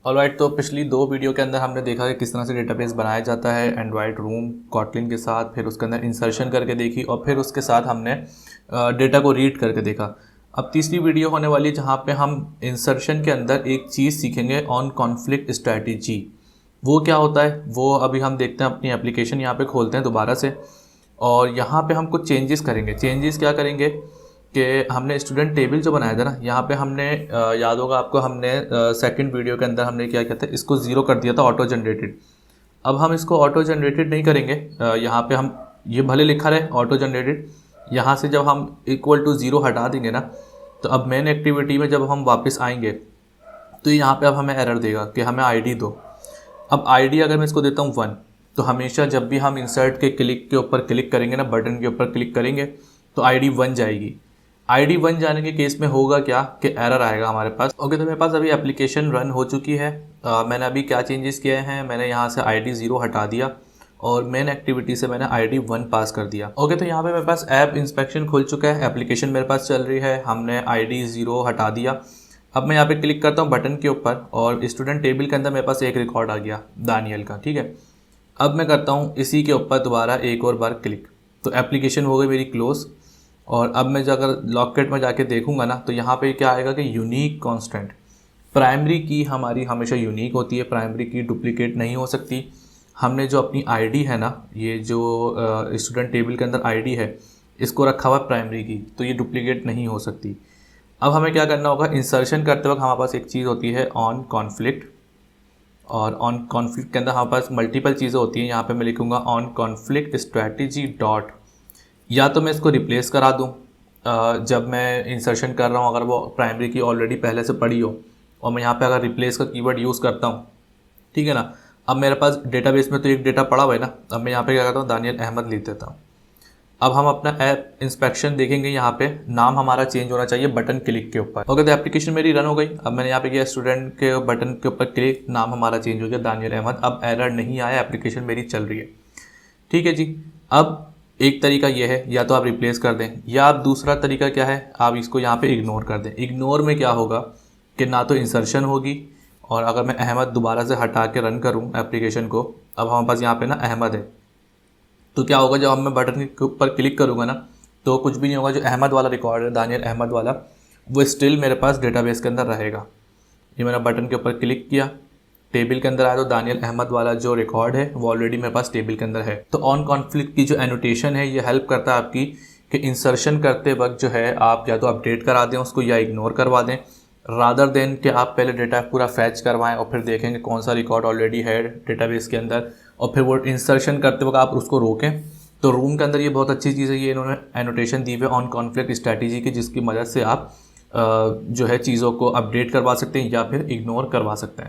Alright, तो पिछली दो वीडियो के अंदर हमने देखा कि किस तरह से डेटाबेस बनाया जाता है एंड्रॉयड रूम कॉटलिन के साथ, फिर उसके अंदर इंसर्शन करके देखी और फिर उसके साथ हमने डेटा को रीड करके देखा। अब तीसरी वीडियो होने वाली है जहाँ पे हम इंसर्शन के अंदर एक चीज़ सीखेंगे, ऑन कॉन्फ्लिक्ट स्ट्रैटेजी। वो क्या होता है वो अभी हम देखते हैं। अपनी एप्लीकेशन यहाँ पे खोलते हैं दोबारा से और यहाँ पे हम कुछ चेंजेस करेंगे। चेंजेस क्या करेंगे कि हमने स्टूडेंट टेबल जो बनाया था ना, यहाँ पे हमने याद होगा आपको, हमने सेकंड वीडियो के अंदर हमने क्या किया था, इसको ज़ीरो कर दिया था, ऑटो जनरेटेड। अब हम इसको ऑटो जनरेटेड नहीं करेंगे। यहाँ पे हम ये भले लिखा रहे ऑटो जनरेटेड, यहाँ से जब हम इक्वल टू ज़ीरो हटा देंगे ना, तो अब मेन एक्टिविटी में जब हम वापस आएंगे तो यहाँ पे अब हमें एरर देगा कि हमें आईडी दो। अब आईडी अगर मैं इसको देता हूँ 1, तो हमेशा जब भी हम इंसर्ट के क्लिक के ऊपर क्लिक करेंगे ना, बटन के ऊपर क्लिक करेंगे तो आईडी 1 जाएगी। आईडी 1 जाने के केस में होगा क्या कि एरर आएगा हमारे पास। ओके, तो मेरे पास अभी एप्लीकेशन रन हो चुकी है। मैंने अभी क्या चेंजेस किए हैं, मैंने यहाँ से आईडी 0 हटा दिया और मेन एक्टिविटी से मैंने आईडी 1 पास कर दिया। ओके, तो यहाँ पे मेरे पास ऐप इंस्पेक्शन खुल चुका है, एप्लीकेशन मेरे पास चल रही है, हमने आईडी 0 हटा दिया। अब मैं यहाँ पे क्लिक करता हूँ बटन के ऊपर और स्टूडेंट टेबल के अंदर मेरे पास एक रिकॉर्ड आ गया दानियल का। ठीक है, अब मैं करता हूँ इसी के ऊपर दोबारा एक और बार क्लिक, तो एप्लीकेशन हो गई मेरी क्लोज़। और अब मैं अगर लॉकेट में जाके देखूंगा ना, तो यहाँ पे क्या आएगा कि यूनिक कांस्टेंट। प्राइमरी की हमारी हमेशा यूनिक होती है, प्राइमरी की डुप्लीकेट नहीं हो सकती। हमने जो अपनी आईडी है ना, ये जो स्टूडेंट टेबल के अंदर आईडी है, इसको रखा हुआ प्राइमरी की, तो ये डुप्लीकेट नहीं हो सकती। अब हमें क्या करना होगा, इंसर्शन करते वक्त हमारे पास एक चीज़ होती है ऑन कॉन्फ्लिक्ट, और ऑन कॉन्फ्लिक्ट के अंदर हमारे पास मल्टीपल चीज़ें होती हैं। यहाँ पे मैं लिखूँगा ऑन कॉन्फ्लिक्ट स्ट्रैटेजी डॉट, या तो मैं इसको रिप्लेस करा दूँ जब मैं इंसर्शन कर रहा हूँ, अगर वो प्राइमरी की ऑलरेडी पहले से पड़ी हो, और मैं यहाँ पे अगर रिप्लेस का कीवर्ड यूज़ करता हूँ, ठीक है ना। अब मेरे पास डेटाबेस में तो एक डेटा पड़ा हुआ है ना, अब मैं यहाँ पे क्या करता हूँ, दानियल अहमद लिख देता हूँ। अब हम अपना ऐप इंस्पेक्शन देखेंगे, यहाँ पे नाम हमारा चेंज होना चाहिए बटन क्लिक के ऊपर। ओके, तो एप्लीकेशन मेरी रन हो गई। अब मैंने यहाँ पे किया स्टूडेंट के बटन के ऊपर क्लिक, नाम हमारा चेंज हो गया दानियल अहमद। अब एरर नहीं आया, एप्लीकेशन मेरी चल रही है। ठीक है जी। अब एक तरीका ये है, या तो आप रिप्लेस कर दें, या आप दूसरा तरीका क्या है, आप इसको यहाँ पे इग्नोर कर दें। इग्नोर में क्या होगा कि ना तो इंसर्शन होगी, और अगर मैं अहमद दोबारा से हटा के रन करूँ एप्लीकेशन को, अब हमारे पास यहाँ पे ना अहमद है, तो क्या होगा, जब मैं बटन के ऊपर क्लिक करूँगा ना, तो कुछ भी नहीं होगा। जो अहमद वाला रिकॉर्ड है, दानियल अहमद वाला, वो स्टिल मेरे पास डेटाबेस के अंदर रहेगा। ये मैंने बटन के ऊपर क्लिक किया, टेबल के अंदर आया, तो दानियल अहमद वाला जो रिकॉर्ड है वो ऑलरेडी मेरे पास टेबल के अंदर है। तो ऑन कॉन्फ्लिक्ट की जो एनोटेशन है, ये हेल्प करता है आपकी कि इंसर्शन करते वक्त जो है आप या तो अपडेट करा दें उसको, या इग्नोर करवा दें, रादर देन कि आप पहले डेटा पूरा फैच करवाएं और फिर देखेंगे कौन सा रिकॉर्ड ऑलरेडी है डेटाबेस के अंदर, और फिर वो इंसर्शन करते वक्त आप उसको रोकें। तो रूम के अंदर ये बहुत अच्छी चीज़ है, ये इन्होंने एनोटेशन दी हुई है ऑन कॉन्फ्लिक्ट स्ट्रैटेजी की, जिसकी मदद से आप जो है चीज़ों को अपडेट करवा सकते हैं या फिर इग्नोर करवा सकते हैं।